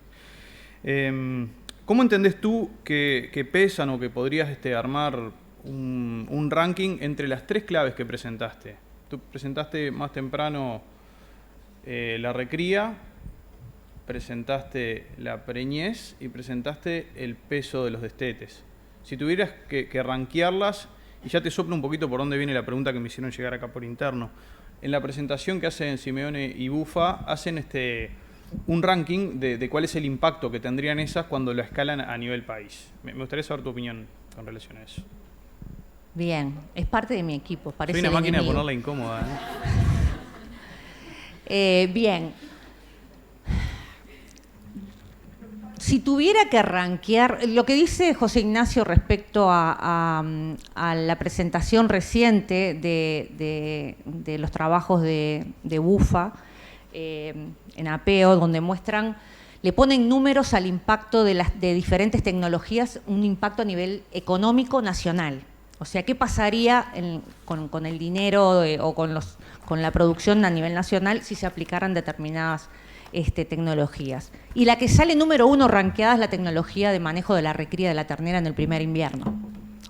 ¿Cómo entendés tú que pesan o que podrías armar un ranking entre las tres claves que presentaste? Tú presentaste más temprano la recría, presentaste la preñez y presentaste el peso de los destetes. Si tuvieras que rankearlas, y ya te soplo un poquito por dónde viene la pregunta que me hicieron llegar acá por interno. En la presentación que hacen Simeone y Bufa, hacen un ranking de cuál es el impacto que tendrían esas cuando lo escalan a nivel país. Me gustaría saber tu opinión con relación a eso. Bien, es parte de mi equipo, parece. Soy una máquina enemigo. de ponerla incómoda, Bien. Si tuviera que rankear, lo que dice José Ignacio respecto a la presentación reciente de los trabajos de Bufa en APEO, donde muestran, le ponen números al impacto de diferentes tecnologías, un impacto a nivel económico nacional. O sea, ¿qué pasaría con el dinero o con la producción a nivel nacional si se aplicaran determinadas tecnologías? Y la que sale número 1 rankeada es la tecnología de manejo de la recría de la ternera en el primer invierno.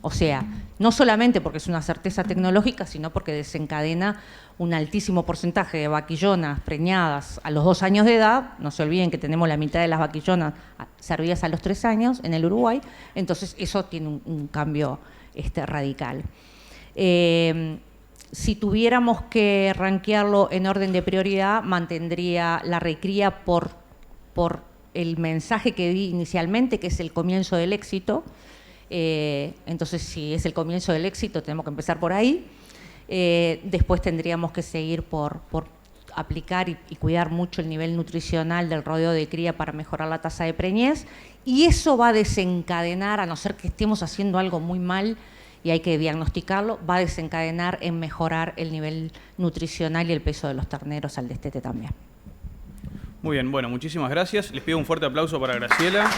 O sea, no solamente porque es una certeza tecnológica, sino porque desencadena un altísimo porcentaje de vaquillonas preñadas a los 2 años de edad. No se olviden que tenemos la mitad de las vaquillonas servidas a los 3 años en el Uruguay. Entonces, eso tiene un cambio radical. Si tuviéramos que rankearlo en orden de prioridad, mantendría la recría por el mensaje que di inicialmente, que es el comienzo del éxito. Entonces, si es el comienzo del éxito, tenemos que empezar por ahí. Después tendríamos que seguir por aplicar y cuidar mucho el nivel nutricional del rodeo de cría para mejorar la tasa de preñez. Y eso va a desencadenar, a no ser que estemos haciendo algo muy mal, y hay que diagnosticarlo, va a desencadenar en mejorar el nivel nutricional y el peso de los terneros al destete también. Muy bien, bueno, muchísimas gracias. Les pido un fuerte aplauso para Graciela.